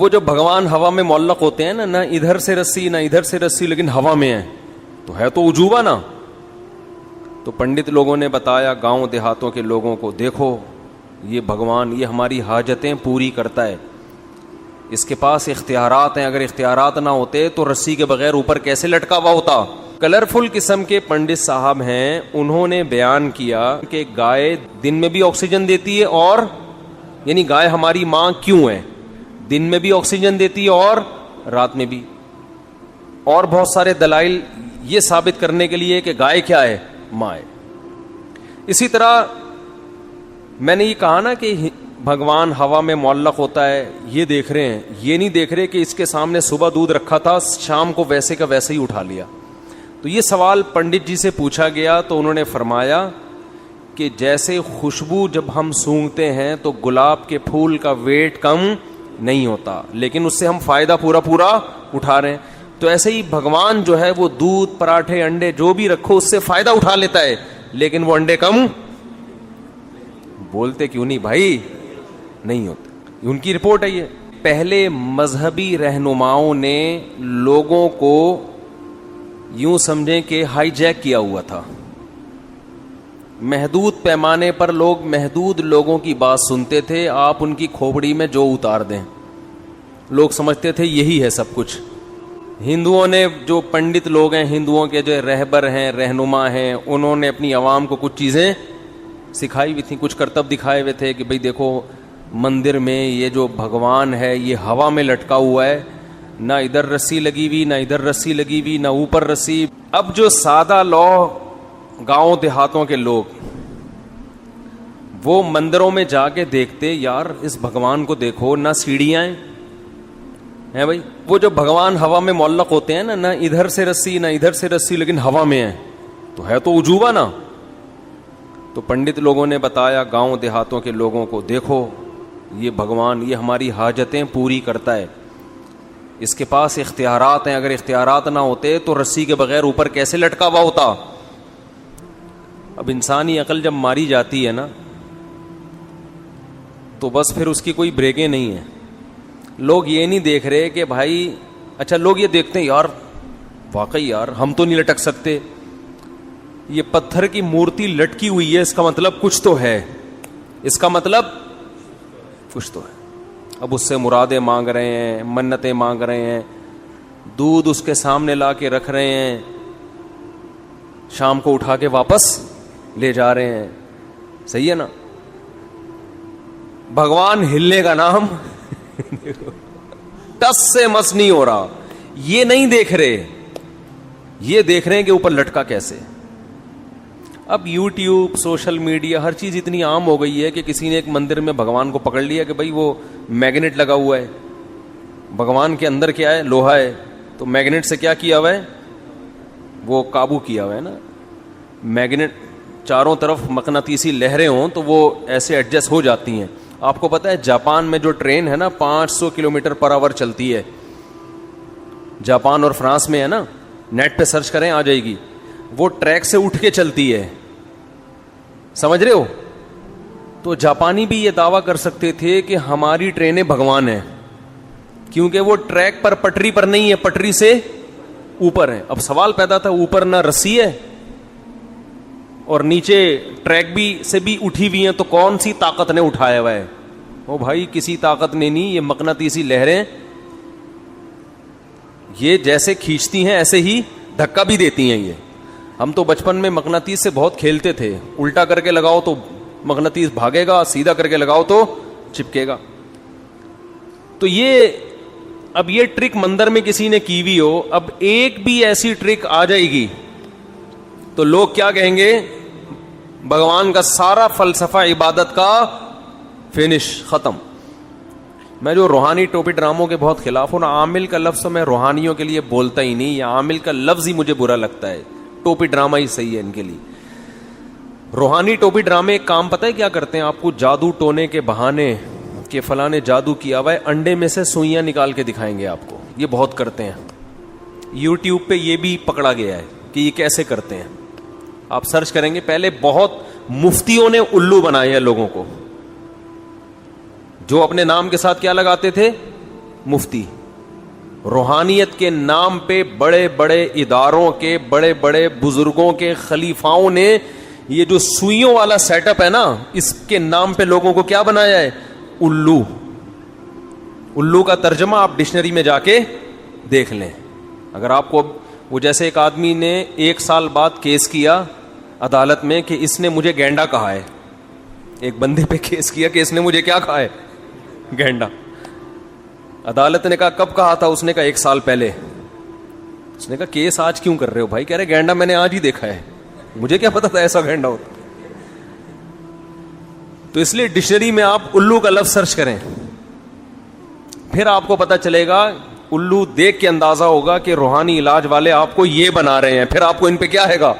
وہ جو بھگوان ہوا میں معلق ہوتے ہیں نا، نہ ادھر سے رسی نہ ادھر سے رسی، لیکن ہوا میں ہے، تو عجوبہ نا. تو پنڈت لوگوں نے بتایا گاؤں دیہاتوں کے لوگوں کو، دیکھو یہ بھگوان، یہ ہماری حاجتیں پوری کرتا ہے، اس کے پاس اختیارات ہیں، اگر اختیارات نہ ہوتے تو رسی کے بغیر اوپر کیسے لٹکا ہوا ہوتا. کلرفل قسم کے پنڈت صاحب ہیں، انہوں نے بیان کیا کہ گائے دن میں بھی آکسیجن دیتی ہے، اور یعنی گائے ہماری ماں کیوں ہے، دن میں بھی آکسیجن دیتی ہے اور رات میں بھی، اور بہت سارے دلائل یہ ثابت کرنے کے لیے کہ گائے کیا ہے، ماں ہے. اسی طرح میں نے یہ کہا نا کہ بھگوان ہوا میں معلق ہوتا ہے، یہ دیکھ رہے ہیں، یہ نہیں دیکھ رہے کہ اس کے سامنے صبح دودھ رکھا تھا، شام کو ویسے کا ویسے ہی اٹھا لیا. تو یہ سوال پنڈت جی سے پوچھا گیا تو انہوں نے فرمایا کہ جیسے خوشبو جب ہم سونگھتے ہیں تو گلاب کے پھول کا ویٹ کم نہیں ہوتا، لیکن اس سے ہم فائدہ پورا اٹھا رہے ہیں، تو ایسے ہی بھگوان جو ہے وہ دودھ، پراٹھے، انڈے جو بھی رکھو اس سے فائدہ اٹھا لیتا ہے، لیکن وہ انڈے کم بولتے کیوں نہیں بھائی، نہیں ہوتے. ان کی رپورٹ ہے یہ. پہلے مذہبی رہنماؤں نے لوگوں کو یوں سمجھیں کہ ہائی جیک کیا ہوا تھا، محدود پیمانے پر لوگ محدود لوگوں کی بات سنتے تھے، آپ ان کی کھوپڑی میں جو اتار دیں، لوگ سمجھتے تھے یہی ہے سب کچھ. ہندوؤں نے، جو پنڈت لوگ ہیں، ہندوؤں کے جو رہبر ہیں، رہنما ہیں، انہوں نے اپنی عوام کو کچھ چیزیں سکھائی ہوئی تھیں، کچھ کرتب دکھائے ہوئے تھے کہ بھئی دیکھو مندر میں یہ جو بھگوان ہے یہ ہوا میں لٹکا ہوا ہے، نہ ادھر رسی لگی ہوئی نہ ادھر رسی لگی ہوئی نہ اوپر رسی. اب جو سادہ گاؤں دیہاتوں کے لوگ وہ مندروں میں جا کے دیکھتے، یار اس بھگوان کو دیکھو، نہ سیڑھیاں ہیں بھائی، وہ جو بھگوان ہوا میں معلق ہوتے ہیں نا، نہ ادھر سے رسی نہ ادھر سے رسی، لیکن ہوا میں ہے، تو عجوبہ نا. تو پنڈت لوگوں نے بتایا گاؤں دیہاتوں کے لوگوں کو، دیکھو یہ بھگوان، یہ ہماری حاجتیں پوری کرتا ہے، اس کے پاس اختیارات ہیں، اگر اختیارات نہ ہوتے تو رسی کے بغیر اوپر کیسے لٹکا ہوا ہوتا. اب انسانی عقل جب ماری جاتی ہے نا تو بس پھر اس کی کوئی بریکیں نہیں ہیں. لوگ یہ نہیں دیکھ رہے کہ بھائی، اچھا لوگ یہ دیکھتے ہیں یار واقعی یار ہم تو نہیں لٹک سکتے، یہ پتھر کی مورتی لٹکی ہوئی ہے، اس کا مطلب کچھ تو ہے، اس کا مطلب کچھ تو ہے. اب اس سے مرادیں مانگ رہے ہیں، منتیں مانگ رہے ہیں، دودھ اس کے سامنے لا کے رکھ رہے ہیں، شام کو اٹھا کے واپس لے جا رہے ہیں. صحیح ہے نا؟ بھگوان ہلنے کا نام ٹس سے مس نہیں ہو رہا. یہ نہیں دیکھ رہے، یہ دیکھ رہے ہیں کہ اوپر لٹکا کیسے. اب یوٹیوب، سوشل میڈیا، ہر چیز اتنی عام ہو گئی ہے کہ کسی نے ایک مندر میں بھگوان کو پکڑ لیا کہ بھائی وہ میگنیٹ لگا ہوا ہے، بھگوان کے اندر کیا ہے، لوہا ہے، تو میگنیٹ سے کیا کیا ہوا ہے، وہ قابو کیا ہوا ہے نا. میگنیٹ چاروں طرف مقناطیسی لہریں ہوں تو وہ ایسے ایڈجسٹ ہو جاتی ہیں. آپ کو پتا ہے جاپان میں جو ٹرین ہے نا 500 کلومیٹر پر آور چلتی ہے، جاپان اور فرانس میں ہے نا، نیٹ پہ سرچ کریں آ جائے گی، وہ ٹریک سے اٹھ کے چلتی ہے. سمجھ رہے ہو؟ تو جاپانی بھی یہ دعویٰ کر سکتے تھے کہ ہماری ٹرینیں بھگوان ہیں، کیونکہ وہ ٹریک پر، پٹری پر نہیں ہے، پٹری سے اوپر ہے. اب سوال پیدا تھا، اوپر نہ رسی ہے اور نیچے ٹریک بھی سے بھی اٹھی ہوئی ہیں، تو کون سی طاقت نے اٹھایا ہوا ہے؟ او بھائی کسی طاقت نے نہیں، یہ مقناطیسی لہریں یہ جیسے کھینچتی ہیں ایسے ہی دھکا بھی دیتی ہیں. یہ ہم تو بچپن میں مقناطیس سے بہت کھیلتے تھے، الٹا کر کے لگاؤ تو مقناطیس بھاگے گا، سیدھا کر کے لگاؤ تو چپکے گا. تو یہ اب یہ ٹرک مندر میں کسی نے کی ہوئی ہو، اب ایک بھی ایسی ٹرک آ جائے گی تو لوگ کیا کہیں گے، بھگوان کا سارا فلسفہ عبادت کا فنش، ختم. میں جو روحانی ٹوپی ڈراموں کے بہت خلاف ہوں نا، عامل کا لفظ میں روحانیوں کے لیے بولتا ہی نہیں، یا عامل کا لفظ ہی مجھے برا لگتا ہے، ٹوپی ڈرامہ ہی صحیح ہے ان کے لیے. روحانی ٹوپی ڈرامے ایک کام پتہ ہے کیا کرتے ہیں، آپ کو جادو ٹونے کے بہانے کہ فلاں نے جادو کیا ہوا ہے، انڈے میں سے سوئیاں نکال کے دکھائیں گے آپ کو. یہ بہت کرتے ہیں، یوٹیوب پہ یہ بھی پکڑا گیا ہے کہ یہ کیسے کرتے ہیں. آپ سرچ کریں گے، پہلے بہت مفتیوں نے الو بنائے ہیں لوگوں کو، جو اپنے نام کے ساتھ کیا لگاتے تھے، مفتی. روحانیت کے نام پہ بڑے بڑے اداروں کے بڑے بڑے بزرگوں کے خلیفاؤں نے یہ جو سوئیوں والا سیٹ اپ ہے نا, اس کے نام پہ لوگوں کو کیا بنایا ہے؟ الو. الو کا ترجمہ آپ ڈکشنری میں جا کے دیکھ لیں. اگر آپ کو وہ جیسے ایک آدمی نے 1 سال بعد کیس کیا عدالت میں کہ اس نے مجھے گینڈا کہا ہے, ایک بندے پہ کیس کیا کہ اس نے مجھے کیا کہا ہے؟ گینڈا. عدالت نے کہا کب کہا تھا؟ اس نے کہا 1 سال پہلے. اس نے کہا کیس آج کیوں کر رہے ہو بھائی؟ کہہ رہے گینڈا میں نے آج ہی دیکھا ہے, مجھے کیا پتا تھا ایسا گینڈا ہوتا. تو اس لیے ڈکشنری میں آپ الو کا لفظ سرچ کریں, پھر آپ کو پتا چلے گا. الو دیکھ کے اندازہ ہوگا کہ روحانی علاج والے آپ کو یہ بنا رہے ہیں, پھر آپ کو ان پہ کیا آئے گا؟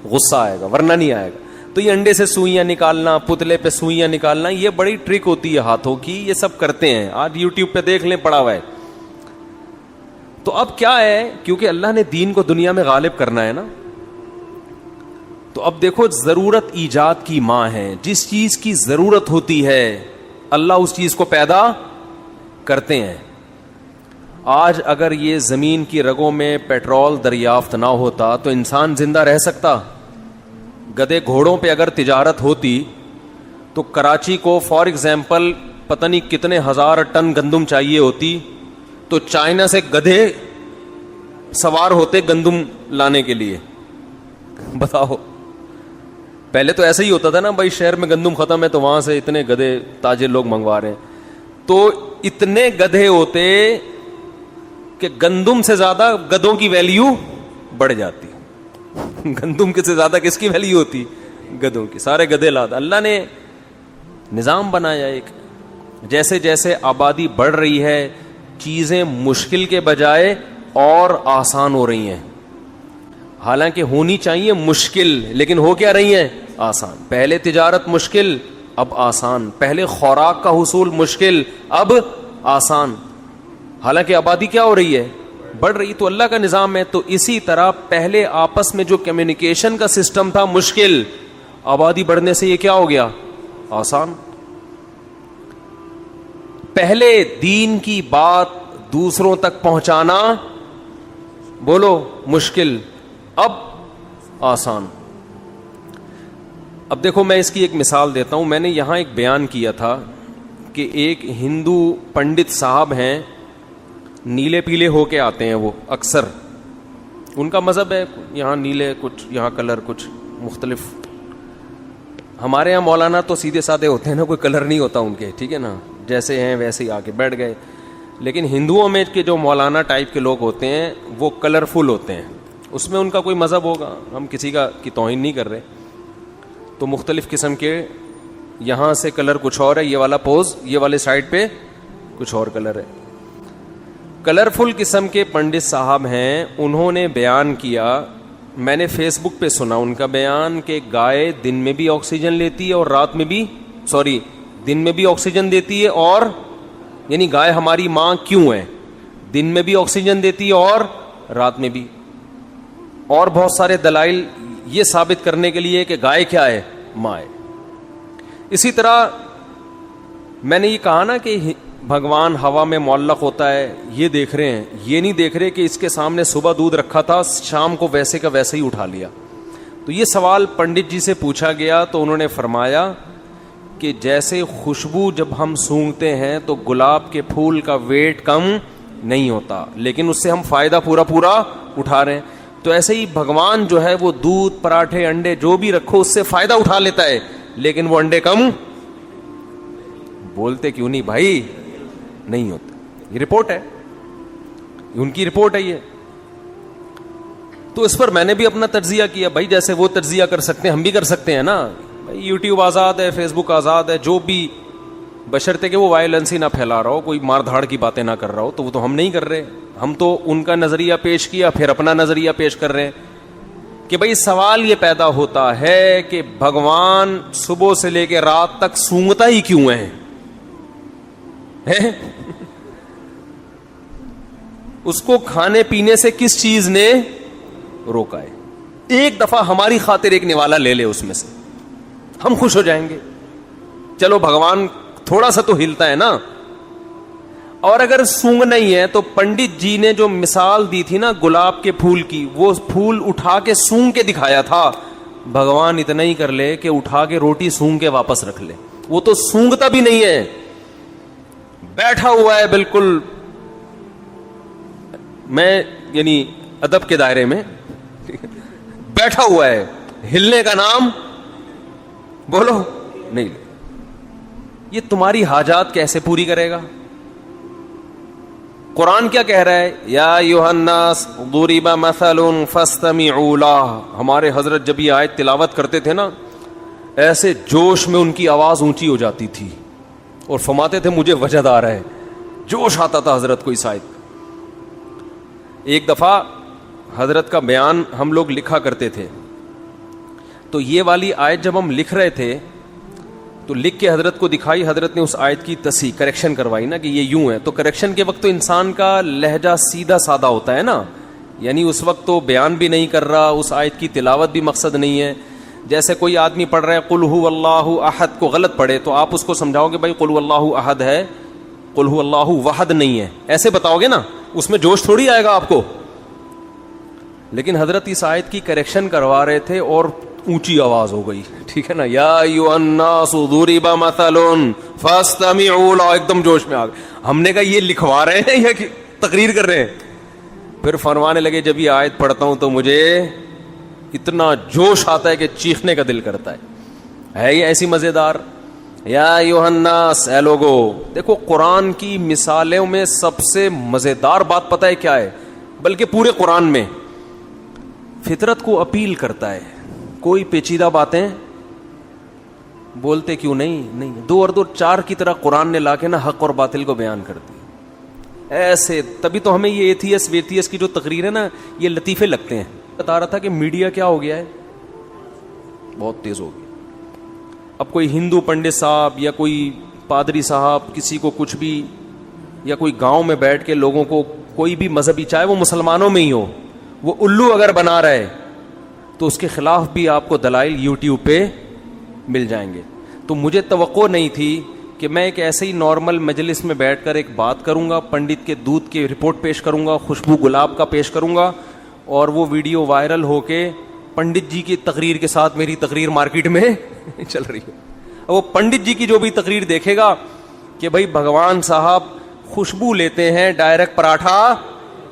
غصہ آئے گا, ورنہ نہیں آئے گا. تو یہ انڈے سے سوئیاں نکالنا, پتلے پہ سوئیاں نکالنا, یہ بڑی ٹرک ہوتی ہے ہاتھوں کی, یہ سب کرتے ہیں. آج یوٹیوب پہ دیکھ لیں, پڑا ہوا ہے. تو اب کیا ہے, کیونکہ اللہ نے دین کو دنیا میں غالب کرنا ہے نا, تو اب دیکھو ضرورت ایجاد کی ماں ہے. جس چیز کی ضرورت ہوتی ہے اللہ اس چیز کو پیدا کرتے ہیں. آج اگر یہ زمین کی رگوں میں پیٹرول دریافت نہ ہوتا تو انسان زندہ رہ سکتا؟ گدے گھوڑوں پہ اگر تجارت ہوتی تو کراچی کو فار ایگزامپل پتہ نہیں کتنے 1000 ٹن گندم چاہیے ہوتی, تو چائنا سے گدھے سوار ہوتے گندم لانے کے لیے. بتاؤ, پہلے تو ایسا ہی ہوتا تھا نا بھائی, شہر میں گندم ختم ہے تو وہاں سے اتنے گدھے تاجر لوگ منگوا رہے ہیں, تو اتنے گدھے ہوتے کہ گندم سے زیادہ گدھوں کی ویلیو بڑھ جاتی. گندم سے زیادہ کس کی ویلیو ہوتی؟ گدھوں کی. سارے گدھے لاتا. اللہ نے نظام بنایا ایک, جیسے جیسے آبادی بڑھ رہی ہے چیزیں مشکل کے بجائے اور آسان ہو رہی ہیں. حالانکہ ہونی چاہیے مشکل, لیکن ہو کیا رہی ہیں؟ آسان. پہلے تجارت مشکل, اب آسان. پہلے خوراک کا حصول مشکل, اب آسان. حالانکہ آبادی کیا ہو رہی ہے؟ بڑھ رہی. تو اللہ کا نظام ہے. تو اسی طرح پہلے آپس میں جو کمیونیکیشن کا سسٹم تھا مشکل, آبادی بڑھنے سے یہ کیا ہو گیا؟ آسان. پہلے دین کی بات دوسروں تک پہنچانا بولو مشکل, اب آسان. اب دیکھو میں اس کی ایک مثال دیتا ہوں. میں نے یہاں ایک بیان کیا تھا کہ ایک ہندو پنڈت صاحب ہیں, نیلے پیلے ہو کے آتے ہیں وہ اکثر, ان کا مذہب ہے, یہاں نیلے کچھ, یہاں کلر کچھ مختلف. ہمارے یہاں مولانا تو سیدھے سادے ہوتے ہیں نا, کوئی کلر نہیں ہوتا ان کے, ٹھیک ہے نا, جیسے ہیں ویسے ہی آ کے بیٹھ گئے. لیکن ہندوؤں میں کے جو مولانا ٹائپ کے لوگ ہوتے ہیں وہ کلرفل ہوتے ہیں, اس میں ان کا کوئی مذہب ہوگا, ہم کسی کا کی توہین نہیں کر رہے. تو مختلف قسم کے, یہاں سے کلر کچھ اور ہے, یہ والا پوز, یہ والے سائڈ پہ کچھ اور کلر ہے. کلرفل قسم کے پنڈت صاحب ہیں, انہوں نے بیان کیا, میں نے فیس بک پہ سنا ان کا بیان, کہ گائے دن میں بھی آکسیجن لیتی ہے اور رات میں بھی, دن میں بھی آکسیجن دیتی ہے, اور یعنی گائے ہماری ماں کیوں ہے, دن میں بھی آکسیجن دیتی ہے اور رات میں بھی. اور بہت سارے دلائل یہ ثابت کرنے کے لیے کہ گائے کیا ہے؟ ماں ہے. اسی طرح میں نے یہ کہا نا کہ بھگوان ہوا میں معلق ہوتا ہے, یہ دیکھ رہے ہیں, یہ نہیں دیکھ رہے کہ اس کے سامنے صبح دودھ رکھا تھا, شام کو ویسے کا ویسے ہی اٹھا لیا. تو یہ سوال پنڈت جی سے پوچھا گیا تو انہوں نے فرمایا کہ جیسے خوشبو جب ہم سونگھتے ہیں تو گلاب کے پھول کا ویٹ کم نہیں ہوتا, لیکن اس سے ہم فائدہ پورا اٹھا رہے ہیں. تو ایسے ہی بھگوان جو ہے وہ دودھ, پراٹھے, انڈے جو بھی رکھو اس سے فائدہ اٹھا لیتا ہے, لیکن وہ انڈے کم بولتے کیوں نہیں بھائی؟ نہیں ہوتے. یہ رپورٹ ہے, ان کی رپورٹ ہے یہ. تو اس پر میں نے بھی اپنا تجزیہ کیا, بھائی جیسے وہ تجزیہ کر سکتے ہیں ہم بھی کر سکتے ہیں نا. بھائی یوٹیوب آزاد ہے, فیس بک آزاد ہے, جو بھی, بشرطے کہ وہ وائلنس ہی نہ پھیلا رہا ہو, کوئی مار دھاڑ کی باتیں نہ کر رہا ہو. تو وہ تو ہم نہیں کر رہے, ہم تو ان کا نظریہ پیش کیا پھر اپنا نظریہ پیش کر رہے ہیں کہ بھائی سوال یہ پیدا ہوتا ہے کہ بھگوان صبح سے لے کے رات تک سونگتا ہی کیوں ہے؟ اس کو کھانے پینے سے کس چیز نے روکا ہے؟ ایک دفعہ ہماری خاطر ایک نوالا لے لے اس میں سے, ہم خوش ہو جائیں گے. چلو بھگوان تھوڑا سا تو ہلتا ہے نا. اور اگر سونگ نہیں ہے تو پنڈت جی نے جو مثال دی تھی نا گلاب کے پھول کی, وہ پھول اٹھا کے سونگ کے دکھایا تھا. بھگوان اتنا ہی کر لے کہ اٹھا کے روٹی سونگ کے واپس رکھ لے. وہ تو سونگتا بھی نہیں ہے, بیٹھا ہوا ہے بالکل. میں یعنی ادب کے دائرے میں بیٹھا ہوا ہے, ہلنے کا نام بولو نہیں. یہ تمہاری حاجات کیسے پوری کرے گا؟ قرآن کیا کہہ رہا ہے؟ یا ایھا الناس ضرب مثل فاستمعوا لہ. ہمارے حضرت جب یہ آیت تلاوت کرتے تھے نا, ایسے جوش میں ان کی آواز اونچی ہو جاتی تھی اور فرماتے تھے مجھے وجد آ رہا ہے. جوش آتا تھا حضرت کو اس آیت. ایک دفعہ حضرت کا بیان ہم لوگ لکھا کرتے تھے, تو یہ والی آیت جب ہم لکھ رہے تھے تو لکھ کے حضرت کو دکھائی. حضرت نے اس آیت کی تصحیح کریکشن کروائی نا کہ یہ یوں ہے. تو کریکشن کے وقت تو انسان کا لہجہ سیدھا سادہ ہوتا ہے نا, یعنی اس وقت تو بیان بھی نہیں کر رہا, اس آیت کی تلاوت بھی مقصد نہیں ہے. جیسے کوئی آدمی پڑھ رہا ہے قل هو اللہ احد کو غلط پڑھے تو آپ اس کو سمجھاؤ گے بھائی قل هو اللہ احد ہے, قل هو اللہ وحد نہیں ہے, ایسے بتاؤ گے نا, اس میں جوش تھوڑی آئے گا آپ کو. لیکن حضرت اس آیت کی کریکشن کروا رہے تھے اور اونچی آواز ہو گئی, ٹھیک ہے نا, یا ایھا الناس ضرب مثل فاستمعوا لہ, ایک دم جوش میں آ گئے. ہم نے کہا یہ لکھوا رہے ہیں یا تقریر کر رہے ہیں؟ پھر فرمانے لگے جب یہ آیت پڑھتا ہوں تو مجھے اتنا جوش آتا ہے کہ چیخنے کا دل کرتا ہے یہ ایسی مزیدار. یا ایھا الناس, اے لوگو. دیکھو قرآن کی مثالوں میں سب سے مزیدار بات پتہ ہے کیا ہے؟ بلکہ پورے قرآن میں فطرت کو اپیل کرتا ہے. کوئی پیچیدہ باتیں بولتے کیوں نہیں, دو اور دو چار کی طرح قرآن نے لا کے نا حق اور باطل کو بیان کر دی ایسے. تبھی تو ہمیں یہ ایتھیس ویتھیس کی جو تقریر ہے نا یہ لطیفے لگتے ہیں. بتا رہا تھا کہ میڈیا کیا ہو گیا ہے, بہت تیز ہو گیا. اب کوئی ہندو پنڈت صاحب یا کوئی پادری صاحب کسی کو کچھ بھی, یا کوئی گاؤں میں بیٹھ کے لوگوں کو کوئی بھی مذہبی, چاہے وہ مسلمانوں میں ہی ہو, وہ الو اگر بنا رہا ہے تو اس کے خلاف بھی آپ کو دلائل یوٹیوب پہ مل جائیں گے. تو مجھے توقع نہیں تھی کہ میں ایک ایسے ہی نارمل مجلس میں بیٹھ کر ایک بات کروں گا, پنڈت کے دودھ کی رپورٹ پیش کروں گا, خوشبو گلاب کا پیش کروں گا, اور وہ ویڈیو وائرل ہو کے پنڈت جی کی تقریر کے ساتھ میری تقریر مارکیٹ میں چل رہی ہے. وہ پنڈت جی کی جو بھی تقریر دیکھے گا کہ بھائی بھگوان صاحب خوشبو لیتے ہیں, ڈائریکٹ پراٹھا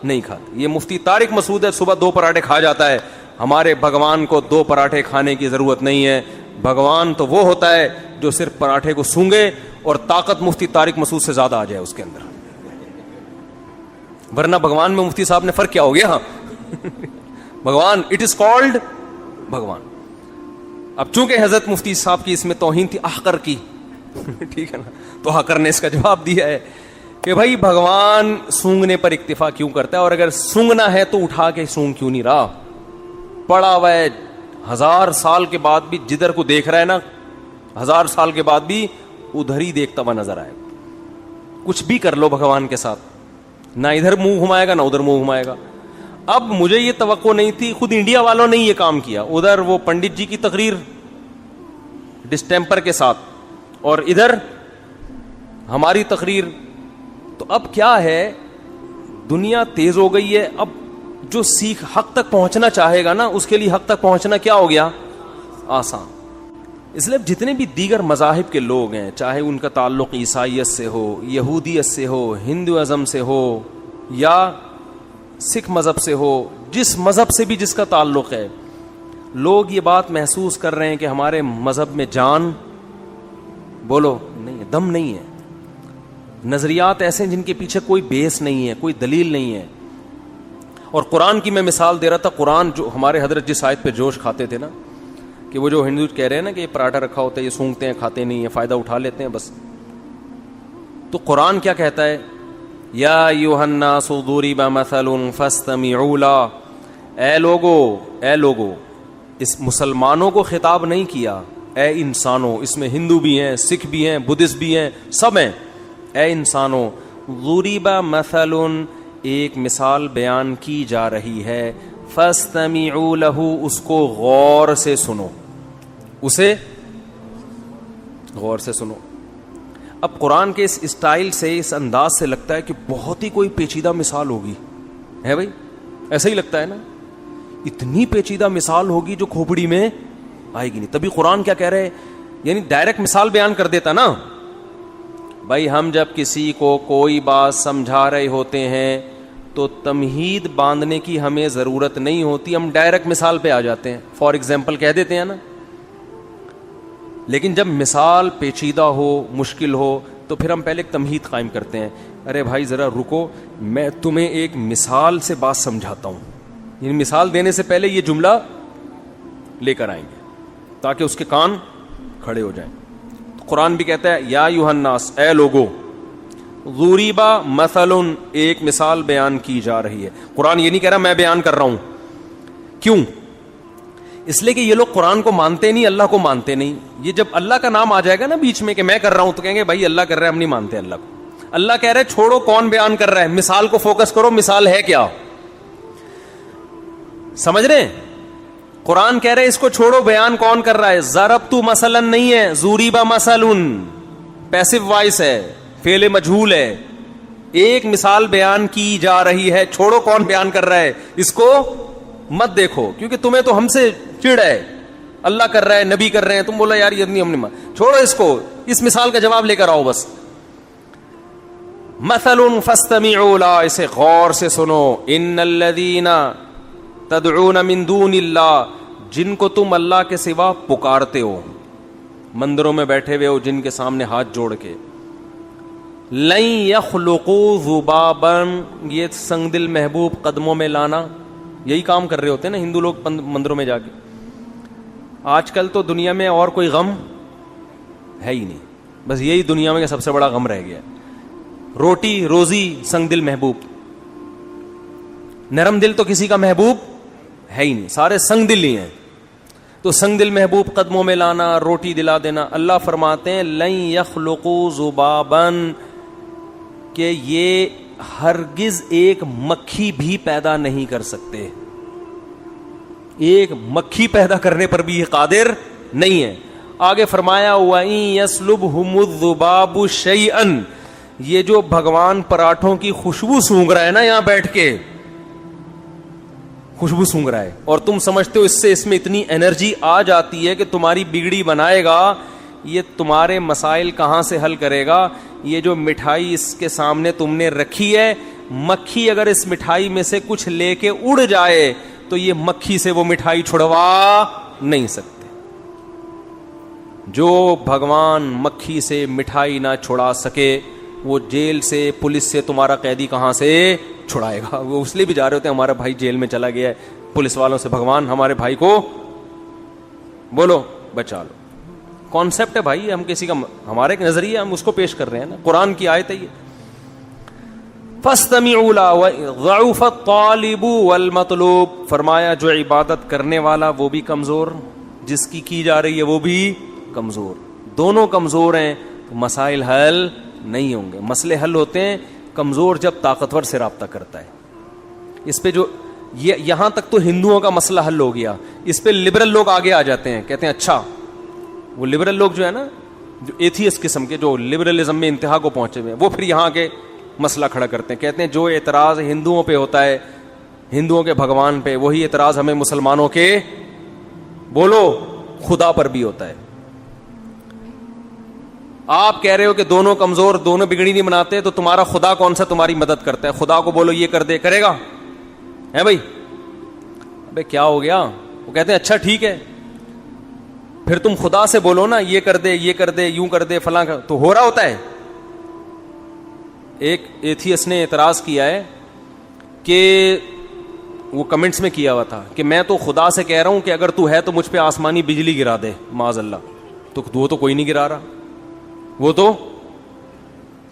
نہیں کھاتے. یہ مفتی طارق مسعود ہے, صبح 2 پراٹھے کھا جاتا ہے. ہمارے بھگوان کو 2 پراٹھے کھانے کی ضرورت نہیں ہے. بھگوان تو وہ ہوتا ہے جو صرف پراٹھے کو سونگے اور طاقت مفتی طارق مسعود سے زیادہ آ جائے اس کے اندر, ورنہ بھگوان میں مفتی صاحب نے فرق کیا ہو گیا. بھگوان اٹ از کالڈ بھگوان. اب چونکہ حضرت مفتی صاحب کی اس میں توہین تھی احقر کی, ٹھیک ہے نا, تو حقر نے اس کا جواب دیا ہے کہ بھائی بھگوان سونگنے پر اکتفا کیوں کرتا ہے, اور اگر سونگنا ہے تو اٹھا کے سونگ کیوں نہیں رہا. پڑا ہوا ہے 1000 سال کے بعد بھی, جدھر کو دیکھ رہا ہے نا 1000 سال کے بعد بھی ادھر ہی دیکھتا ہوا نظر آئے. کچھ بھی کر لو بھگوان کے ساتھ, نہ ادھر منہ گھمائے گا نہ ادھر منہ گھمائے گا. اب مجھے یہ توقع نہیں تھی, خود انڈیا والوں نے یہ کام کیا, ادھر وہ پنڈت جی کی تقریر ڈسٹیمپر کے ساتھ اور ادھر ہماری تقریر. تو اب کیا ہے, دنیا تیز ہو گئی ہے. اب جو سیکھ حق تک پہنچنا چاہے گا نا اس کے لیے حق تک پہنچنا کیا ہو گیا, آسان. اس لیے جتنے بھی دیگر مذاہب کے لوگ ہیں, چاہے ان کا تعلق عیسائیت سے ہو, یہودیت سے ہو, ہندوازم سے ہو یا سکھ مذہب سے ہو, جس مذہب سے بھی جس کا تعلق ہے, لوگ یہ بات محسوس کر رہے ہیں کہ ہمارے مذہب میں جان بولو نہیں ہے, دم نہیں ہے. نظریات ایسے ہیں جن کے پیچھے کوئی بیس نہیں ہے, کوئی دلیل نہیں ہے. اور قرآن کی میں مثال دے رہا تھا. قرآن جو ہمارے حضرت جس آیت پہ جوش کھاتے تھے نا, کہ وہ جو ہندو کہہ رہے ہیں نا کہ یہ پراٹھا رکھا ہوتا ہے, یہ سونگتے ہیں, کھاتے نہیں ہیں, فائدہ اٹھا لیتے ہیں بس. تو قرآن کیا کہتا ہے, یا ایھا الناس ضرب مثل فاستمعوا لہ. اے لوگو, اس مسلمانوں کو خطاب نہیں کیا, اے انسانوں. اس میں ہندو بھی ہیں, سکھ بھی ہیں, بدھسٹ بھی ہیں, سب ہیں. اے انسانوں, ضرب مثل, ایک مثال بیان کی جا رہی ہے, فاستمعوا لہ, اس کو غور سے سنو, اسے غور سے سنو. اب قرآن کے اس اسٹائل سے, اس انداز سے لگتا ہے کہ بہت ہی کوئی پیچیدہ مثال ہوگی, ہے بھائی, ایسا ہی لگتا ہے نا, اتنی پیچیدہ مثال ہوگی جو کھوپڑی میں آئے گی نہیں. تبھی قرآن کیا کہہ رہے, یعنی ڈائریکٹ مثال بیان کر دیتا نا. بھائی ہم جب کسی کو کوئی بات سمجھا رہے ہوتے ہیں تو تمہید باندھنے کی ہمیں ضرورت نہیں ہوتی, ہم ڈائریکٹ مثال پہ آ جاتے ہیں, فار ایگزامپل کہہ دیتے ہیں نا. لیکن جب مثال پیچیدہ ہو, مشکل ہو, تو پھر ہم پہلے ایک تمہید قائم کرتے ہیں. ارے بھائی ذرا رکو, میں تمہیں ایک مثال سے بات سمجھاتا ہوں. یعنی مثال دینے سے پہلے یہ جملہ لے کر آئیں گے تاکہ اس کے کان کھڑے ہو جائیں. تو قرآن بھی کہتا ہے یا ایھا الناس, اے لوگو, ضُرِبَ مَثَلٌ, ایک مثال بیان کی جا رہی ہے. قرآن یہ نہیں کہہ رہا میں بیان کر رہا ہوں. کیوں؟ اس لیے کہ یہ لوگ قرآن کو مانتے نہیں, اللہ کو مانتے نہیں. یہ جب اللہ کا نام آ جائے گا نا بیچ میں کہ میں کر رہا ہوں, تو کہیں گے بھائی اللہ کر رہا ہے, ہم نہیں مانتے اللہ کو. اللہ کہہ رہے چھوڑو کون بیان کر رہا ہے, مثال کو فوکس کرو, مثال ہے کیا, سمجھ رہے ہیں؟ قرآن کہہ رہے اس کو چھوڑو, بیان کون کر رہا ہے. ضربت مثلا نہیں ہے, ضُرِبَ مثل پیسو وائس ہے, فعل مجہول ہے. ایک مثال بیان کی جا رہی ہے, چھوڑو کون بیان کر رہا ہے, اس کو مت دیکھو, کیونکہ تمہیں تو ہم سے چڑ ہے, اللہ کر رہا ہے, نبی کر رہے ہیں, تم بولا یار یہ نہیں, ہم نہیں, چھوڑو اس کو, اس مثال کا جواب لے کر آؤ بس. مثل فاستمعوا لا, اسے غور سے سنو. ان الذین تدعون من دون اللہ, جن کو تم اللہ کے سوا پکارتے ہو, مندروں میں بیٹھے ہوئے ہو جن کے سامنے ہاتھ جوڑ کے, لن یخلقوا ذبابا, یہ سنگ دل محبوب قدموں میں لانا, یہی کام کر رہے ہوتے ہیں نا ہندو لوگ مندروں میں جا کے. آج کل تو دنیا میں اور کوئی غم ہے ہی نہیں, بس یہی دنیا میں سب سے بڑا غم رہ گیا. روٹی روزی سنگ دل محبوب, نرم دل تو کسی کا محبوب ہے ہی نہیں, سارے سنگ دل ہی ہیں. تو سنگ دل محبوب قدموں میں لانا, روٹی دلا دینا. اللہ فرماتے ہیں لن یخلقوا ذبابا, کہ یہ ہرگز ایک مکھی بھی پیدا نہیں کر سکتے. ایک مکھی پیدا کرنے پر بھی یہ قادر نہیں ہے. آگے فرمایا وَإِن يَسْلُبْهُمُ الذُّبَابُ شَيْئًا, یہ جو بھگوان پراٹھوں کی خوشبو سونگ رہا ہے نا یہاں بیٹھ کے, خوشبو سونگ رہا ہے, اور تم سمجھتے ہو اس میں اتنی انرجی آ جاتی ہے کہ تمہاری بگڑی بنائے گا, یہ تمہارے مسائل کہاں سے حل کرے گا. یہ جو مٹھائی اس کے سامنے تم نے رکھی ہے, مکھی اگر اس مٹھائی میں سے کچھ لے کے اڑ جائے تو یہ مکھی سے وہ مٹھائی چھڑوا نہیں سکتے. جو بھگوان مکھی سے مٹھائی نہ چھڑا سکے, وہ جیل سے پولیس سے تمہارا قیدی کہاں سے چھڑائے گا. وہ اس لیے بھی جا رہے ہوتے ہیں ہمارا بھائی جیل میں چلا گیا ہے, پولیس والوں سے بھگوان ہمارے بھائی کو بولو بچا لو. کانسیپٹ ہے بھائی, ہم کسی کا, ہمارا ایک نظریہ ہم اس کو پیش کر رہے ہیں نا, قرآن کی آیت ہے یہ. فاستمعوا له ضعف الطالب والمطلوب, فرمایا جو عبادت کرنے والا وہ بھی کمزور, جس کی جا رہی ہے وہ بھی کمزور, دونوں کمزور ہیں, تو مسائل حل نہیں ہوں گے. مسئلے حل ہوتے ہیں کمزور جب طاقتور سے رابطہ کرتا ہے. اس پہ جو یہاں تک تو ہندوؤں کا مسئلہ حل ہو گیا, اس پہ لبرل لوگ آگے آ جاتے ہیں, کہتے ہیں اچھا وہ لبرل لوگ جو ہے نا, جو ایتھیسٹ قسم کے, جو لبرلزم میں انتہا کو پہنچے ہوئے ہیں, وہ پھر یہاں کے مسئلہ کھڑا کرتے ہیں, کہتے ہیں جو اعتراض ہندوؤں پہ ہوتا ہے, ہندوؤں کے بھگوان پہ, وہی اعتراض ہمیں مسلمانوں کے بولو خدا پر بھی ہوتا ہے. آپ کہہ رہے ہو کہ دونوں کمزور, دونوں بگڑی نہیں بناتے, تو تمہارا خدا کون سا تمہاری مدد کرتا ہے؟ خدا کو بولو یہ کر دے, کرے گا؟ ہے بھائی, ابے کیا ہو گیا؟ وہ کہتے ہیں اچھا ٹھیک ہے, پھر تم خدا سے بولو نا یہ کر دے, یہ کر دے, یوں کر دے, فلاں کر, تو ہو رہا ہوتا ہے. ایک ایتھیسٹ نے اعتراض کیا ہے کہ وہ کمنٹس میں کیا ہوا تھا کہ میں تو خدا سے کہہ رہا ہوں کہ اگر تو ہے تو مجھ پہ آسمانی بجلی گرا دے, معاذ اللہ. تو وہ تو کوئی نہیں گرا رہا, وہ تو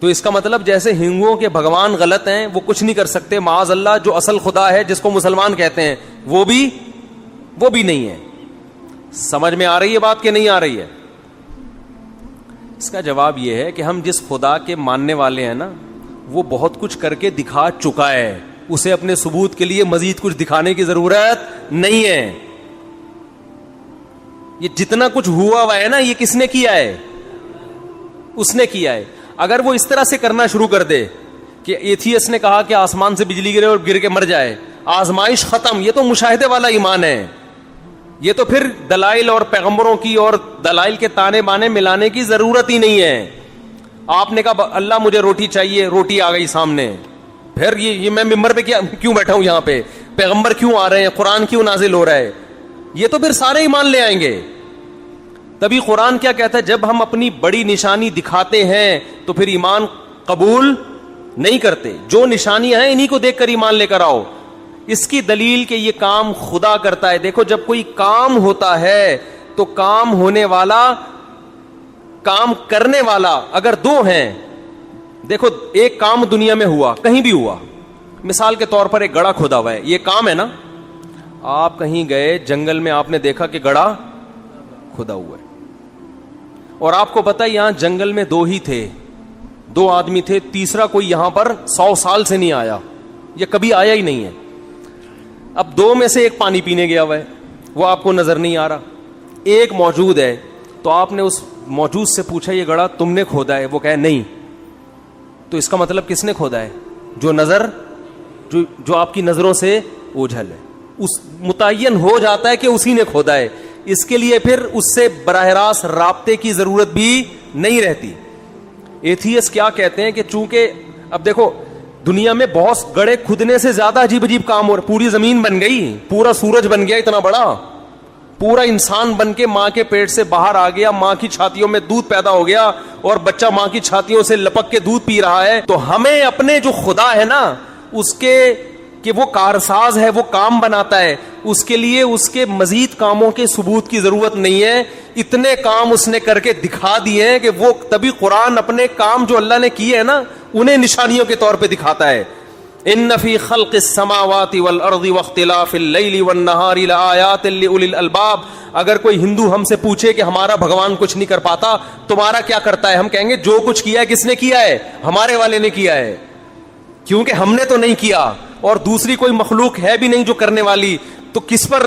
اس کا مطلب جیسے ہندوؤں کے بھگوان غلط ہیں, وہ کچھ نہیں کر سکتے, معاذ اللہ جو اصل خدا ہے جس کو مسلمان کہتے ہیں وہ بھی نہیں ہے. سمجھ میں آ رہی ہے بات کہ نہیں آ رہی ہے؟ اس کا جواب یہ ہے کہ ہم جس خدا کے ماننے والے ہیں نا, وہ بہت کچھ کر کے دکھا چکا ہے, اسے اپنے ثبوت کے لیے مزید کچھ دکھانے کی ضرورت نہیں ہے. یہ جتنا کچھ ہوا ہے نا, یہ کس نے کیا ہے؟ اس نے کیا ہے. اگر وہ اس طرح سے کرنا شروع کر دے کہ ایتھیس نے کہا کہ آسمان سے بجلی گرے اور گر کے مر جائے, آزمائش ختم, یہ تو مشاہدے والا ایمان ہے. یہ تو پھر دلائل اور پیغمبروں کی اور دلائل کے تانے بانے ملانے کی ضرورت ہی نہیں ہے. آپ نے کہا اللہ مجھے روٹی چاہیے, روٹی آ گئی سامنے, پھر یہ میں ممبر پہ کیوں بیٹھا ہوں, یہاں پہ پیغمبر کیوں آ رہے ہیں, قرآن کیوں نازل ہو رہا ہے, یہ تو پھر سارے ایمان لے آئیں گے. تبھی قرآن کیا کہتا ہے, جب ہم اپنی بڑی نشانی دکھاتے ہیں تو پھر ایمان قبول نہیں کرتے. جو نشانیاں ہیں انہی کو دیکھ کر ایمان لے کر آؤ. اس کی دلیل کہ یہ کام خدا کرتا ہے. دیکھو جب کوئی کام ہوتا ہے تو کام ہونے والا, کام کرنے والا اگر دو ہیں, دیکھو ایک کام دنیا میں ہوا, کہیں بھی ہوا, مثال کے طور پر ایک گڑھا کھودا ہوا ہے, یہ کام ہے نا. آپ کہیں گئے جنگل میں, آپ نے دیکھا کہ گڑھا کھودا ہوا ہے, اور آپ کو پتا یہاں جنگل میں دو ہی تھے, دو آدمی تھے, تیسرا کوئی یہاں پر 100 سال سے نہیں آیا, یہ کبھی آیا ہی نہیں ہے. اب دو میں سے ایک پانی پینے گیا ہوا ہے, وہ آپ کو نظر نہیں آ رہا. ایک موجود ہے, تو آپ نے اس موجود سے پوچھا یہ گڑھا تم نے کھودا ہے, وہ کہے نہیں. تو اس کا مطلب کس نے کھودا ہے, جو آپ کی نظروں سے اوجھل ہے, اس متعین ہو جاتا ہے کہ اسی نے کھودا ہے. اس کے لیے پھر اس سے براہ راست رابطے کی ضرورت بھی نہیں رہتی. ایتھیس کیا کہتے ہیں کہ چونکہ اب دیکھو دنیا میں بہت گڑھے کھدنے سے زیادہ عجیب عجیب کام ہو رہے. پوری زمین بن گئی, پورا سورج بن گیا اتنا بڑا, پورا انسان بن کے ماں کے پیٹ سے باہر آ گیا, ماں کی چھاتیوں میں دودھ پیدا ہو گیا اور بچہ ماں کی چھاتیوں سے لپک کے دودھ پی رہا ہے. تو ہمیں اپنے جو خدا ہے نا اس کے کہ وہ کارساز ہے, وہ کام بناتا ہے, اس کے لیے اس کے مزید کاموں کے ثبوت کی ضرورت نہیں ہے. اتنے کام اس نے کر کے دکھا دیے ہیں کہ وہ تبھی قرآن اپنے کام جو اللہ نے کیے ہیں نا انہیں نشانیوں کے طور پہ دکھاتا ہے. ان فی خلق السماوات والارض واختلاف اللیل والنہار لآیات لأولی الالباب. اگر کوئی ہندو ہم سے پوچھے کہ ہمارا بھگوان کچھ نہیں کر پاتا, تمہارا کیا کرتا ہے, ہم کہیں گے جو کچھ کیا ہے کس نے کیا ہے, ہمارے والے نے کیا ہے, کیونکہ ہم نے تو نہیں کیا اور دوسری کوئی مخلوق ہے بھی نہیں جو کرنے والی. تو کس پر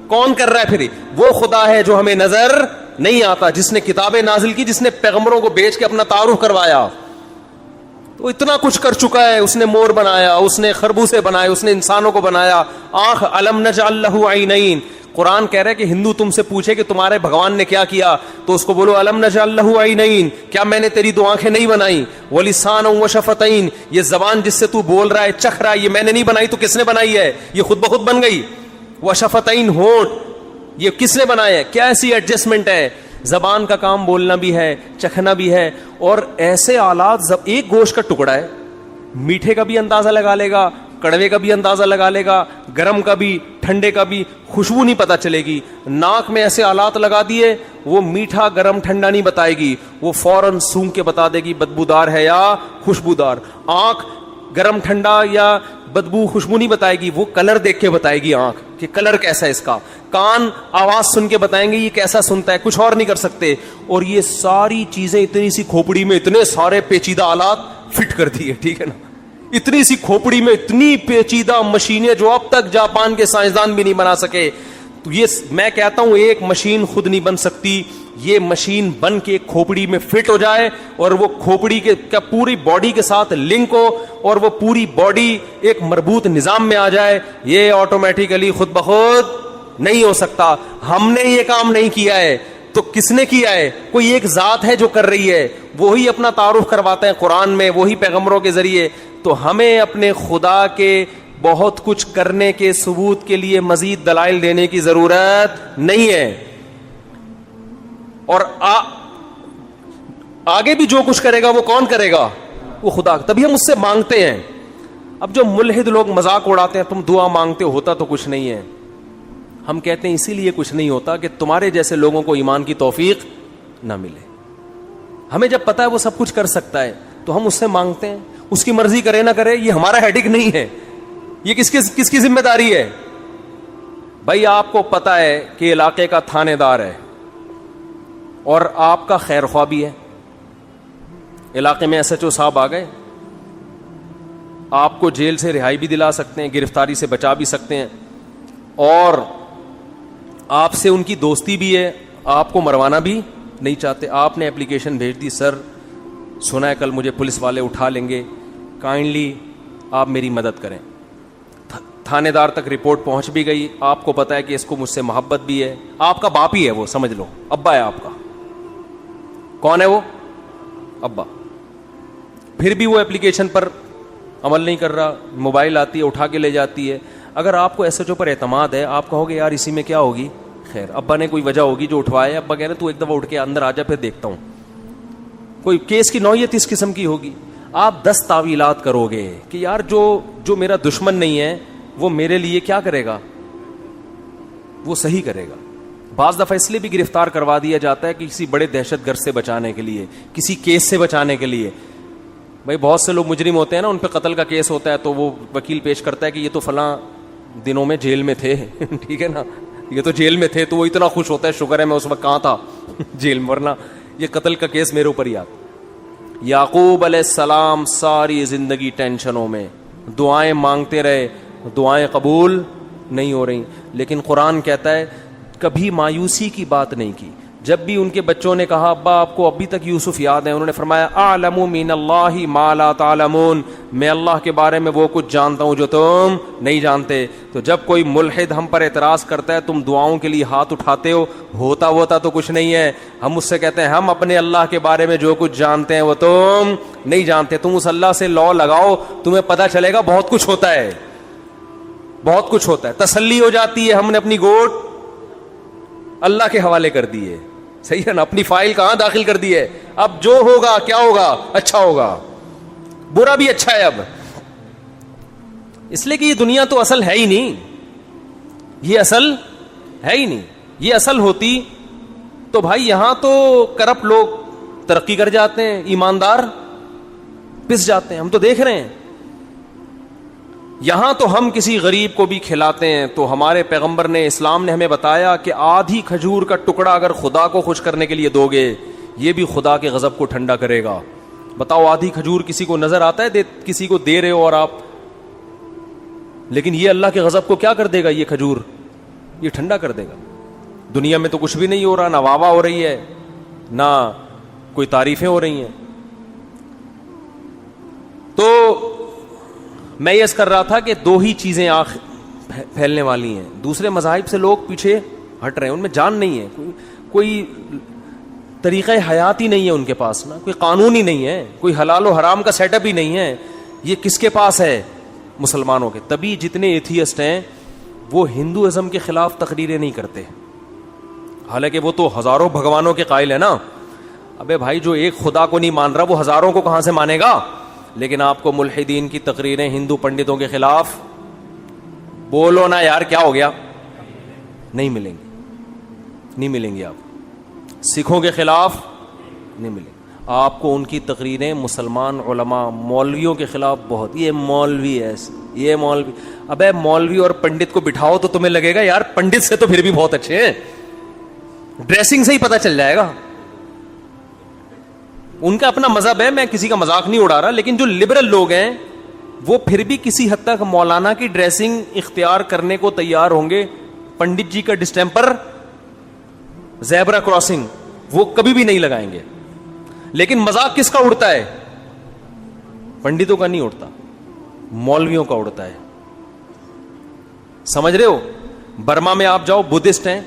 کون کر رہا ہے پھر, وہ خدا ہے جو ہمیں نظر نہیں آتا, جس نے کتابیں نازل کی, جس نے پیغمبروں کو بیچ کے اپنا تعارف کروایا. تو اتنا کچھ کر چکا ہے. اس نے مور بنایا, اس نے خربوزے بنائے, اس نے انسانوں کو بنایا, آنکھ, الم نجعل لہ عینین. قرآن کہہ رہا ہے کہ ہندو تم سے پوچھے کہ تمہارے بھگوان نے کیا کیا, تو اس کو بولو الم نجعل لہ عینین, کیا میں نے تیری دو آنکھیں نہیں بنائی, ولسانا وشفتین, یہ زبان جس سے تو بول رہا ہے چکھ رہا ہے یہ میں نے نہیں بنائی تو کس نے بنائی ہے, یہ خود بخود بن گئی. وشفتین, ہونٹ, یہ کس نے بنایا ہے, کیا ایسی ایڈجسٹمنٹ ہے. زبان کا کام بولنا بھی ہے, چکھنا بھی ہے, اور ایسے آلات, ایک گوشت کا ٹکڑا ہے, میٹھے کا بھی اندازہ لگا لے گا, کڑوے کا بھی اندازہ لگا لے گا, گرم کا بھی, ٹھنڈے کا بھی, خوشبو نہیں پتا چلے گی. ناک میں ایسے آلات لگا دیے, وہ میٹھا گرم ٹھنڈا نہیں بتائے گی, وہ فوراً سونگھ کے بتا دے گی بدبودار ہے یا خوشبودار. آنکھ گرم ٹھنڈا یا بدبو خوشبو نہیں بتائے گی, وہ کلر دیکھ کے بتائے گی آنکھ کہ کلر کیسا ہے اس کا. کان آواز سن کے بتائیں گے یہ کیسا سنتا ہے, کچھ اور نہیں کر سکتے. اور یہ ساری چیزیں اتنی سی کھوپڑی میں اتنے سارے پیچیدہ آلات فٹ کر دیے, ٹھیک ہے نا, اتنی سی کھوپڑی میں اتنی پیچیدہ مشینیں جو اب تک جاپان کے سائنسدان بھی نہیں بنا سکے. تو یہ میں کہتا ہوں ایک مشین خود نہیں بن سکتی, یہ مشین بن کے کھوپڑی میں فٹ ہو جائے اور وہ کھوپڑی کے کیا پوری باڈی کے ساتھ لنک ہو اور وہ پوری باڈی ایک مربوط نظام میں آ جائے, یہ آٹومیٹیکلی خود بخود نہیں ہو سکتا. ہم نے یہ کام نہیں کیا ہے تو کس نے کیا ہے, کوئی ایک ذات ہے جو کر رہی ہے, وہی اپنا تعارف کرواتے ہیں قرآن میں, وہی پیغمبروں کے ذریعے. تو ہمیں اپنے خدا کے بہت کچھ کرنے کے ثبوت کے لیے مزید دلائل دینے کی ضرورت نہیں ہے. اور آگے بھی جو کچھ کرے گا وہ کون کرے گا, وہ خدا. تبھی ہم اس سے مانگتے ہیں. اب جو ملحد لوگ مذاق اڑاتے ہیں تم دعا مانگتے ہو, ہوتا تو کچھ نہیں ہے. ہم کہتے ہیں اسی لیے کچھ نہیں ہوتا کہ تمہارے جیسے لوگوں کو ایمان کی توفیق نہ ملے. ہمیں جب پتا ہے وہ سب کچھ کر سکتا ہے تو ہم اس سے مانگتے ہیں. اس کی مرضی کرے نہ کرے یہ ہمارا ہیڈک نہیں ہے, یہ کس کی ذمہ داری ہے. بھائی آپ کو پتا ہے کہ علاقے کا تھانے دار ہے اور آپ کا خیر خواہ بھی ہے. علاقے میں ایس ایچ او صاحب آ گئے, آپ کو جیل سے رہائی بھی دلا سکتے ہیں, گرفتاری سے بچا بھی سکتے ہیں, اور آپ سے ان کی دوستی بھی ہے, آپ کو مروانا بھی نہیں چاہتے. آپ نے اپلیکیشن بھیج دی, سر سنا ہے کل مجھے پولیس والے اٹھا لیں گے, کائنڈلی آپ میری مدد کریں. تھانے دار تک رپورٹ پہنچ بھی گئی, آپ کو پتا ہے کہ اس کو مجھ سے محبت بھی ہے, آپ کا باپ ہی ہے وہ, سمجھ لو ابا ہے آپ کا. کون ہے وہ؟ ابا. پھر بھی وہ اپلیکیشن پر عمل نہیں کر رہا, موبائل آتی ہے اٹھا کے لے جاتی ہے. اگر آپ کو ایس ایچ او پر اعتماد ہے, آپ کہو گے یار اسی میں کیا ہوگی, خیر ابا نے کوئی وجہ ہوگی جو اٹھوائے, ابا کہہ رہے تو ایک دفعہ اٹھ کے اندر آ جا پھر دیکھتا ہوں, کوئی کیس کی نوعیت اس قسم کی ہوگی. آپ 10 تعویلات کرو گے کہ یار جو میرا دشمن نہیں ہے وہ میرے لیے کیا کرے گا, وہ صحیح کرے گا. بعض دفعہ اس لیے بھی گرفتار کروا دیا جاتا ہے کہ کسی بڑے دہشت گرد سے بچانے کے لیے, کسی کیس سے بچانے کے لیے. بھائی بہت سے لوگ مجرم ہوتے ہیں نا, ان پہ قتل کا کیس ہوتا ہے تو وہ وکیل پیش کرتا ہے کہ یہ تو فلاں دنوں میں جیل میں تھے ٹھیک ہے نا, یہ تو جیل میں تھے, تو وہ اتنا خوش ہوتا ہے شکر ہے میں اس وقت کہاں تھا جیل میں, ورنہ یہ قتل کا کیس میرے اوپر ہی آتا. یعقوب علیہ السلام ساری زندگی ٹینشنوں میں, دعائیں مانگتے رہے, دعائیں قبول نہیں ہو رہی, لیکن قرآن کہتا ہے کبھی مایوسی کی بات نہیں کی. جب بھی ان کے بچوں نے کہا ابا آپ کو ابھی تک یوسف یاد ہے, انہوں نے فرمایا اعلم من اللہ ما لا تعلمون, میں اللہ کے بارے میں وہ کچھ جانتا ہوں جو تم نہیں جانتے. تو جب کوئی ملحد ہم پر اعتراض کرتا ہے تم دعاؤں کے لیے ہاتھ اٹھاتے ہو, ہوتا تو کچھ نہیں ہے. ہم اس سے کہتے ہیں ہم اپنے اللہ کے بارے میں جو کچھ جانتے ہیں وہ تم نہیں جانتے. تم اس اللہ سے لو لگاؤ, تمہیں پتہ چلے گا بہت کچھ ہوتا ہے, بہت کچھ ہوتا ہے. تسلی ہو جاتی ہے, ہم نے اپنی گوٹ اللہ کے حوالے کر دی ہے, صحیح ہے نا, اپنی فائل کہاں داخل کر دی ہے. اب جو ہوگا کیا ہوگا, اچھا ہوگا, برا بھی اچھا ہے اب, اس لیے کہ یہ دنیا تو اصل ہے ہی نہیں, یہ اصل ہے ہی نہیں. یہ اصل ہوتی تو بھائی یہاں تو کرپٹ لوگ ترقی کر جاتے ہیں, ایماندار پس جاتے ہیں, ہم تو دیکھ رہے ہیں. یہاں تو ہم کسی غریب کو بھی کھلاتے ہیں, تو ہمارے پیغمبر نے, اسلام نے ہمیں بتایا کہ آدھی کھجور کا ٹکڑا اگر خدا کو خوش کرنے کے لیے دو گے, یہ بھی خدا کے غضب کو ٹھنڈا کرے گا. بتاؤ آدھی کھجور کسی کو نظر آتا ہے کسی کو دے رہے ہو اور آپ, لیکن یہ اللہ کے غضب کو کیا کر دے گا, یہ کھجور یہ ٹھنڈا کر دے گا. دنیا میں تو کچھ بھی نہیں ہو رہا, نہ واہ واہ ہو رہی ہے, نہ کوئی تعریفیں ہو رہی ہیں. تو میں یہ کر رہا تھا کہ 2 ہی چیزیں پھیلنے والی ہیں. دوسرے مذاہب سے لوگ پیچھے ہٹ رہے ہیں, ان میں جان نہیں ہے, کوئی طریقہ حیات ہی نہیں ہے ان کے پاس, نا کوئی قانون ہی نہیں ہے, کوئی حلال و حرام کا سیٹ اپ ہی نہیں ہے. یہ کس کے پاس ہے, مسلمانوں کے. تبھی جتنے ایتھیسٹ ہیں وہ ہندوازم کے خلاف تقریریں نہیں کرتے, حالانکہ وہ تو ہزاروں بھگوانوں کے قائل ہے نا. ابے بھائی جو ایک خدا کو نہیں مان رہا وہ ہزاروں کو کہاں سے مانے گا. لیکن آپ کو ملحدین کی تقریریں ہندو پنڈتوں کے خلاف, بولو نا یار کیا ہو گیا, نہیں ملیں گی, نہیں ملیں گی. آپ سکھوں کے خلاف نہیں ملیں گی آپ کو ان کی تقریریں. مسلمان علماء مولویوں کے خلاف بہت, یہ مولوی ایسے, یہ مولوی. ابے مولوی اور پنڈت کو بٹھاؤ تو تمہیں لگے گا یار پنڈت سے تو پھر بھی بہت اچھے ہیں, ڈریسنگ سے ہی پتہ چل جائے گا. ان کا اپنا مذہب ہے, میں کسی کا مذاق نہیں اڑا رہا, لیکن جو لبرل لوگ ہیں وہ پھر بھی کسی حد تک مولانا کی ڈریسنگ اختیار کرنے کو تیار ہوں گے. پنڈت جی کا ڈسٹیمپر, زیبرا کراسنگ, وہ کبھی بھی نہیں لگائیں گے. لیکن مذاق کس کا اڑتا ہے, پنڈتوں کا نہیں اڑتا, مولویوں کا اڑتا ہے. سمجھ رہے ہو. برما میں آپ جاؤ, بدھسٹ ہیں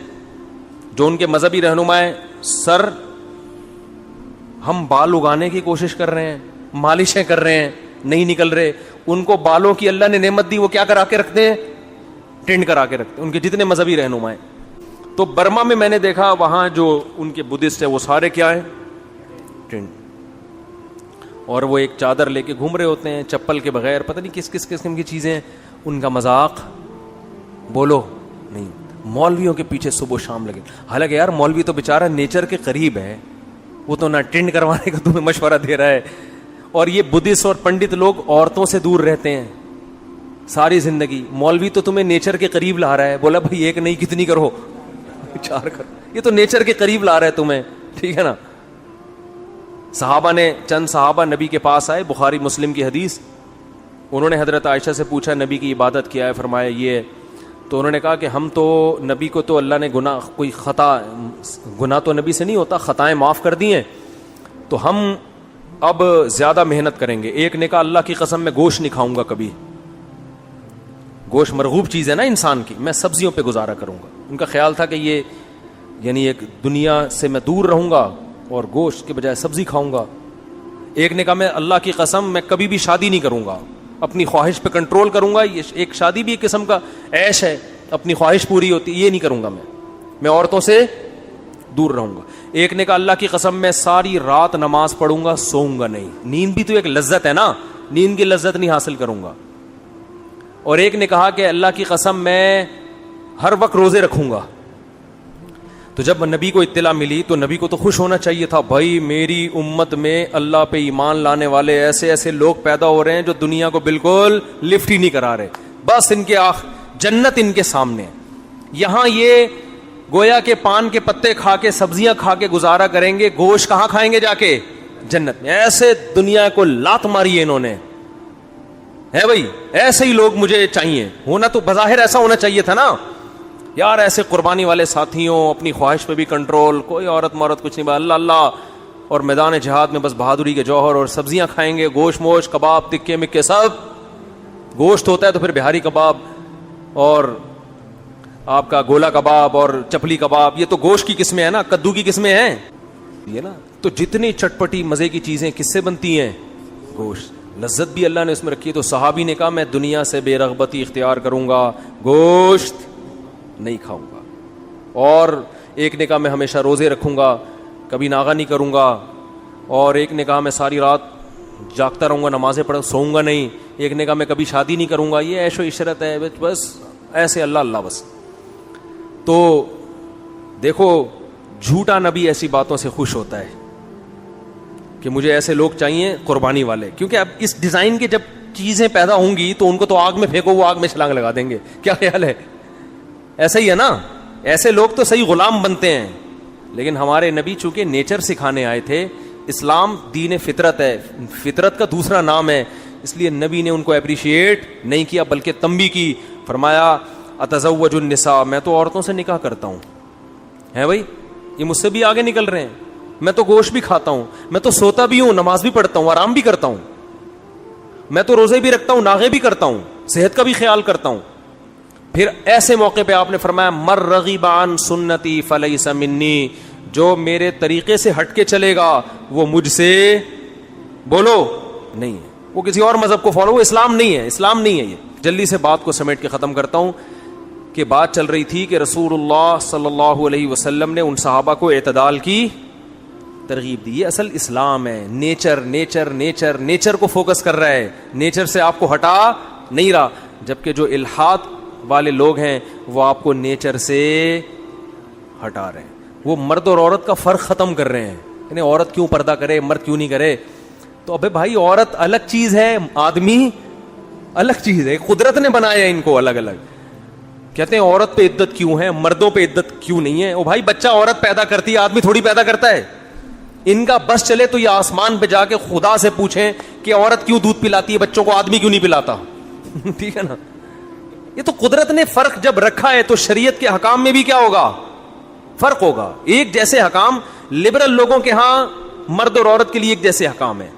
جو ان کے مذہبی رہنما ہیں, سر ہم بال اگانے کی کوشش کر رہے ہیں, مالشیں کر رہے ہیں, نہیں نکل رہے. ان کو بالوں کی اللہ نے نعمت دی, وہ کیا کرا کے رکھتے ہیں, ٹینڈ کرا کے رکھتے ہیں, ان کے جتنے مذہبی رہنما ہیں. تو برما میں نے دیکھا وہاں جو ان کے بدھسٹ ہیں وہ سارے کیا ہیں, ٹینڈ, اور وہ ایک چادر لے کے گھوم رہے ہوتے ہیں چپل کے بغیر, پتہ نہیں کس کس قسم کی چیزیں. ان کا مذاق بولو نہیں. مولویوں کے پیچھے صبح و شام لگے. حالانکہ یار مولوی تو بیچارہ نیچر کے قریب ہے, وہ تو نہ ٹینڈ کروانے کا تمہیں مشورہ دے رہا ہے. اور یہ بدھسٹ اور پنڈت لوگ عورتوں سے دور رہتے ہیں ساری زندگی. مولوی تو تمہیں نیچر کے قریب لا رہا ہے, بولا بھائی ایک نہیں کتنی کرو, 4 کرو, یہ تو نیچر کے قریب لا رہا ہے تمہیں, ٹھیک ہے نا. چند صحابہ نبی کے پاس آئے, بخاری مسلم کی حدیث. انہوں نے حضرت عائشہ سے پوچھا نبی کی عبادت کیا ہے, فرمایا یہ. تو انہوں نے کہا کہ ہم تو نبی کو تو اللہ نے گناہ تو نبی سے نہیں ہوتا, خطائیں معاف کر دی ہیں, تو ہم اب زیادہ محنت کریں گے. ایک نے کہا اللہ کی قسم میں گوشت نہیں کھاؤں گا کبھی, گوشت مرغوب چیز ہے نا انسان کی, میں سبزیوں پہ گزارا کروں گا. ان کا خیال تھا کہ یہ یعنی ایک دنیا سے میں دور رہوں گا اور گوشت کے بجائے سبزی کھاؤں گا. ایک نے کہا میں اللہ کی قسم میں کبھی بھی شادی نہیں کروں گا, اپنی خواہش پہ کنٹرول کروں گا. یہ ایک شادی بھی ایک قسم کا عیش ہے, اپنی خواہش پوری ہوتی, یہ نہیں کروں گا, میں عورتوں سے دور رہوں گا. ایک نے کہا اللہ کی قسم میں ساری رات نماز پڑھوں گا, سوؤں گا نہیں. نیند بھی تو ایک لذت ہے نا, نیند کی لذت نہیں حاصل کروں گا. اور ایک نے کہا کہ اللہ کی قسم میں ہر وقت روزے رکھوں گا. تو جب نبی کو اطلاع ملی تو نبی کو تو خوش ہونا چاہیے تھا, بھائی میری امت میں اللہ پہ ایمان لانے والے ایسے ایسے لوگ پیدا ہو رہے ہیں جو دنیا کو بالکل لفٹ ہی نہیں کرا رہے, بس ان کے جنت ان کے سامنے. یہاں یہ گویا کے پان کے پتے کھا کے سبزیاں کھا کے گزارا کریں گے, گوشت کہاں کھائیں گے جا کے؟ جنت میں. ایسے دنیا کو لات ماری ہے انہوں نے, ہے بھائی ایسے ہی لوگ مجھے چاہیے. ہونا تو بظاہر ایسا ہونا چاہیے تھا نا یار, ایسے قربانی والے ساتھیوں, اپنی خواہش پہ بھی کنٹرول, کوئی عورت مورت کچھ نہیں, اللہ اللہ, اور میدان جہاد میں بس بہادری کے جوہر, اور سبزیاں کھائیں گے, گوشت موش کباب تکے مکے سب. گوشت ہوتا ہے تو پھر بہاری کباب اور آپ کا گولا کباب اور چپلی کباب, یہ تو گوشت کی قسمیں ہیں نا, کدو کی قسمیں ہیں یہ نا. تو جتنی چٹپٹی مزے کی چیزیں کس سے بنتی ہیں؟ گوشت. لذت بھی اللہ نے اس میں رکھی ہے. تو صحابی نے کہا میں دنیا سے بے رغبتی اختیار کروں گا, گوشت نہیں کھاؤں گا. اور ایک نے کہا میں ہمیشہ روزے رکھوں گا, کبھی ناغہ نہیں کروں گا. اور ایک نے کہا میں ساری رات جاگتا رہوں گا, نمازیں پڑھ سوؤں گا نہیں. ایک نے کہا میں کبھی شادی نہیں کروں گا, یہ عیش و عشرت ہے بس ایسے اللہ اللہ بس. تو دیکھو جھوٹا نبی ایسی باتوں سے خوش ہوتا ہے کہ مجھے ایسے لوگ چاہیے قربانی والے, کیونکہ اب اس ڈیزائن کے جب چیزیں پیدا ہوں گی تو ان کو تو آگ میں پھینکو, وہ آگ میں چھلانگ لگا دیں گے. کیا خیال ہے؟ ایسا ہی ہے نا, ایسے لوگ تو صحیح غلام بنتے ہیں. لیکن ہمارے نبی چونکہ نیچر سکھانے آئے تھے, اسلام دین فطرت ہے, فطرت کا دوسرا نام ہے, اس لیے نبی نے ان کو اپریشیٹ نہیں کیا بلکہ تنبیہ کی. فرمایا اتزوج النساء, میں تو عورتوں سے نکاح کرتا ہوں. ہے بھائی یہ مجھ سے بھی آگے نکل رہے ہیں, میں تو گوشت بھی کھاتا ہوں, میں تو سوتا بھی ہوں, نماز بھی پڑھتا ہوں, آرام بھی کرتا ہوں, میں تو روزے بھی رکھتا ہوں, ناغے بھی کرتا ہوں, صحت کا بھی خیال کرتا ہوں. پھر ایسے موقع پہ آپ نے فرمایا مر رغب عن سنتی فلیس منی, جو میرے طریقے سے ہٹ کے چلے گا وہ مجھ سے بولو نہیں ہے, وہ کسی اور مذہب کو فالو, وہ اسلام نہیں ہے, اسلام نہیں ہے یہ. جلدی سے بات کو سمیٹ کے ختم کرتا ہوں کہ بات چل رہی تھی کہ رسول اللہ صلی اللہ علیہ وسلم نے ان صحابہ کو اعتدال کی ترغیب دی. یہ اصل اسلام ہے. نیچر نیچر نیچر نیچر کو فوکس کر رہا ہے, نیچر سے آپ کو ہٹا نہیں رہا. جبکہ جو الحاد والے لوگ ہیں وہ آپ کو نیچر سے ہٹا رہے ہیں, وہ مرد اور عورت کا فرق ختم کر رہے ہیں. یعنی عورت کیوں پردہ کرے, مرد کیوں نہیں کرے؟ تو ابے بھائی عورت الگ چیز ہے, آدمی الگ چیز ہے, قدرت نے بنایا ان کو الگ الگ. کہتے ہیں عورت پہ عدت کیوں ہے, مردوں پہ عدت کیوں نہیں ہے؟ او بھائی بچہ عورت پیدا کرتی ہے, آدمی تھوڑی پیدا کرتا ہے. ان کا بس چلے تو یہ آسمان پہ جا کے خدا سے پوچھیں کہ عورت کیوں دودھ پلاتی ہے بچوں کو, آدمی کیوں نہیں پلاتا؟ ٹھیک ہے نا. یہ تو قدرت نے فرق جب رکھا ہے تو شریعت کے حکام میں بھی کیا ہوگا؟ فرق ہوگا. ایک جیسے حکام لبرل لوگوں کے ہاں مرد اور عورت کے لیے ایک جیسے حکام ہے,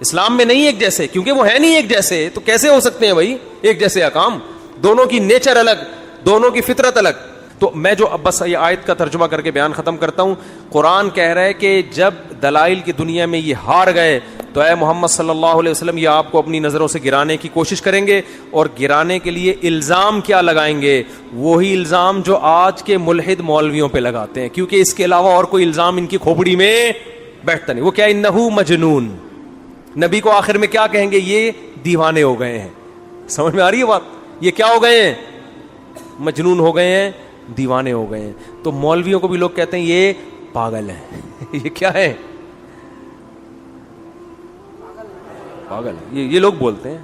اسلام میں نہیں ایک جیسے, کیونکہ وہ ہے نہیں ایک جیسے. تو کیسے ہو سکتے ہیں بھائی ایک جیسے حکام؟ دونوں کی نیچر الگ, دونوں کی فطرت الگ. تو میں جو اب بس یہ آیت کا ترجمہ کر کے بیان ختم کرتا ہوں. قرآن کہہ رہا ہے کہ جب دلائل کی دنیا میں یہ ہار گئے تو اے محمد صلی اللہ علیہ وسلم یہ آپ کو اپنی نظروں سے گرانے کی کوشش کریں گے, اور گرانے کے لیے الزام کیا لگائیں گے؟ وہی الزام جو آج کے ملحد مولویوں پہ لگاتے ہیں, کیونکہ اس کے علاوہ اور کوئی الزام ان کی کھوپڑی میں بیٹھتا نہیں. وہ کیا انہو مجنون, نبی کو آخر میں کیا کہیں گے؟ یہ دیوانے ہو گئے ہیں. سمجھ میں آ رہی ہے بات؟ یہ کیا ہو گئے ہیں؟ مجنون ہو گئے ہیں, دیوانے ہو گئے ہیں. تو مولویوں کو بھی لوگ کہتے ہیں یہ پاگل ہیں. یہ کیا ہے؟ پاگل. یہ لوگ بولتے ہیں.